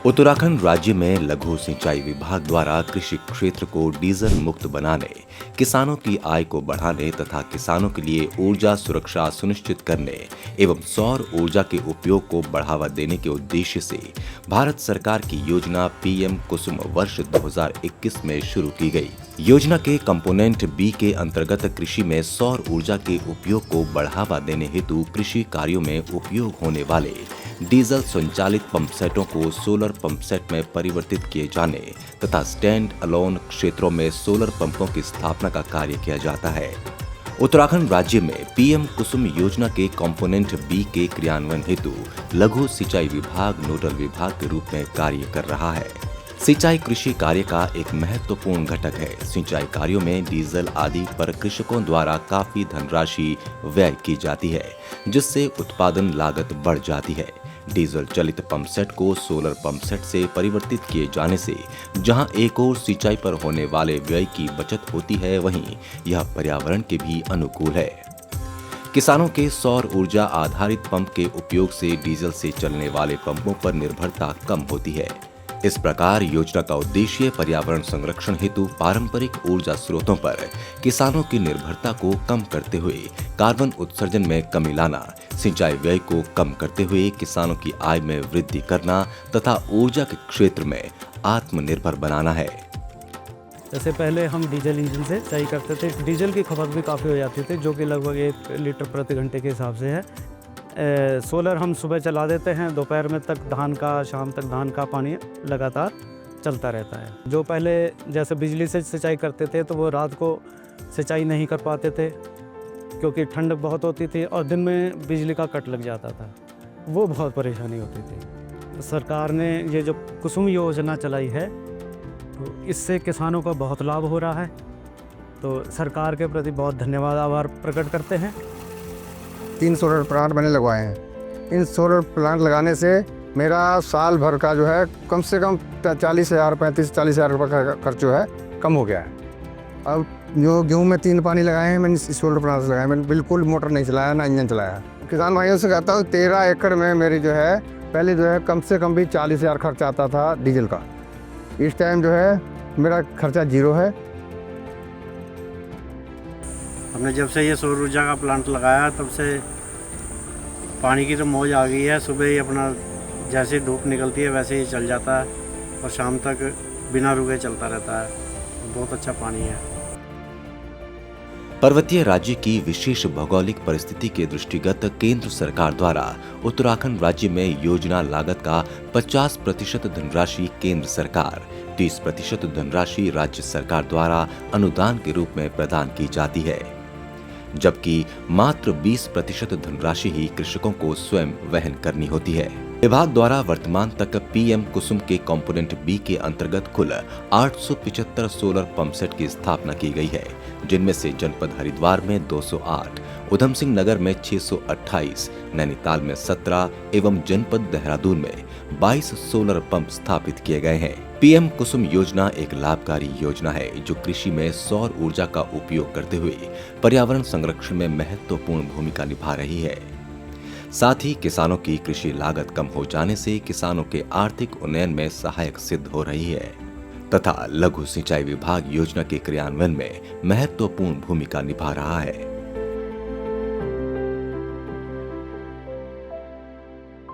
उत्तराखंड राज्य में लघु सिंचाई विभाग द्वारा कृषि क्षेत्र को डीजल मुक्त बनाने, किसानों की आय को बढ़ाने तथा किसानों के लिए ऊर्जा सुरक्षा सुनिश्चित करने एवं सौर ऊर्जा के उपयोग को बढ़ावा देने के उद्देश्य से भारत सरकार की योजना पीएम कुसुम वर्ष 2021 में शुरू की गई। योजना के कंपोनेंट बी के अंतर्गत कृषि में सौर ऊर्जा के उपयोग को बढ़ावा देने हेतु कृषि कार्यों में उपयोग होने वाले डीजल संचालित पंप सेटों को सोलर पंप सेट में परिवर्तित किए जाने तथा स्टैंड अलोन क्षेत्रों में सोलर पंपों की स्थापना का कार्य किया जाता है। उत्तराखंड राज्य में पीएम कुसुम योजना के कंपोनेंट बी के क्रियान्वयन हेतु लघु सिंचाई विभाग नोडल विभाग के रूप में कार्य कर रहा है। सिंचाई कृषि कार्य का एक महत्वपूर्ण घटक है। सिंचाई कार्यों में डीजल आदि पर कृषकों द्वारा काफी धनराशि व्यय की जाती है, जिससे उत्पादन लागत बढ़ जाती है। डीजल चलित पंप सेट को सोलर पंप सेट से परिवर्तित किए जाने से जहां एक और सिंचाई पर होने वाले व्यय की बचत होती है, वहीं यह पर्यावरण के भी अनुकूल है। किसानों के सौर ऊर्जा आधारित पंप के उपयोग से डीजल से चलने वाले पंपों पर निर्भरता कम होती है। इस प्रकार योजना का उद्देश्य पर्यावरण संरक्षण हेतु पारंपरिक ऊर्जा स्रोतों पर किसानों की निर्भरता को कम करते हुए कार्बन उत्सर्जन में कमी लाना, सिंचाई व्यय को कम करते हुए किसानों की आय में वृद्धि करना तथा ऊर्जा के क्षेत्र में आत्मनिर्भर बनाना है। जैसे पहले हम डीजल इंजन से सिंचाई करते थे, डीजल की खपत भी काफ़ी हो जाती थी, जो कि लगभग 1 लीटर प्रति घंटे के हिसाब से है। सोलर हम सुबह चला देते हैं, दोपहर में तक धान का, शाम तक धान का पानी लगातार चलता रहता है। जो पहले जैसे बिजली से सिंचाई करते थे तो वो रात को सिंचाई नहीं कर पाते थे क्योंकि ठंड बहुत होती थी और दिन में बिजली का कट लग जाता था, वो बहुत परेशानी होती थी। सरकार ने ये जो कुसुम योजना चलाई है तो इससे किसानों का बहुत लाभ हो रहा है, तो सरकार के प्रति बहुत धन्यवाद, आभार प्रकट करते हैं। 3 सोलर प्लांट मैंने लगवाए हैं। इन सोलर प्लांट लगाने से मेरा साल भर का जो है कम से कम 35-40 हज़ार रुपये का खर्च जो है कम हो गया है। अब जो गेहूँ में 3 पानी लगाए हैं मैंने सोलर प्लांट लगाए, मैंने बिल्कुल मोटर नहीं चलाया ना इंजन चलाया। किसान भाइयों से कहता हूँ 13 एकड़ में मेरी जो है पहले जो है कम से कम भी 40,000 खर्च आता था डीजल का। इस टाइम जो है मेरा खर्चा 0 है। हमने जब से ये सौर ऊर्जा का प्लांट लगाया तब से पानी की तो मौज आ गई है। सुबह ही अपना जैसे धूप निकलती है वैसे ही चल जाता है और शाम तक बिना रुके चलता रहता है। बहुत अच्छा पानी है। पर्वतीय राज्य की विशेष भौगोलिक परिस्थिति के दृष्टिगत केंद्र सरकार द्वारा उत्तराखंड राज्य में योजना लागत का 50% धनराशि केंद्र सरकार, 30% धनराशि राज्य सरकार द्वारा अनुदान के रूप में प्रदान की जाती है, जबकि मात्र 20% धनराशि ही कृषकों को स्वयं वहन करनी होती है। विभाग द्वारा वर्तमान तक पीएम कुसुम के कंपोनेंट बी के अंतर्गत कुल 875 सोलर पंप सेट की स्थापना की गई है, जिनमें से जनपद हरिद्वार में 208, उधम सिंह नगर में 628, नैनीताल में 17 एवं जनपद देहरादून में 22 सोलर पंप स्थापित किए गए हैं। पीएम कुसुम योजना एक लाभकारी योजना है जो कृषि में सौर ऊर्जा का उपयोग करते हुए पर्यावरण संरक्षण में महत्वपूर्ण भूमिका निभा रही है। साथ ही किसानों की कृषि लागत कम हो जाने से किसानों के आर्थिक उन्नयन में सहायक सिद्ध हो रही है तथा लघु सिंचाई विभाग योजना के क्रियान्वयन में महत्वपूर्ण भूमिका निभा रहा है।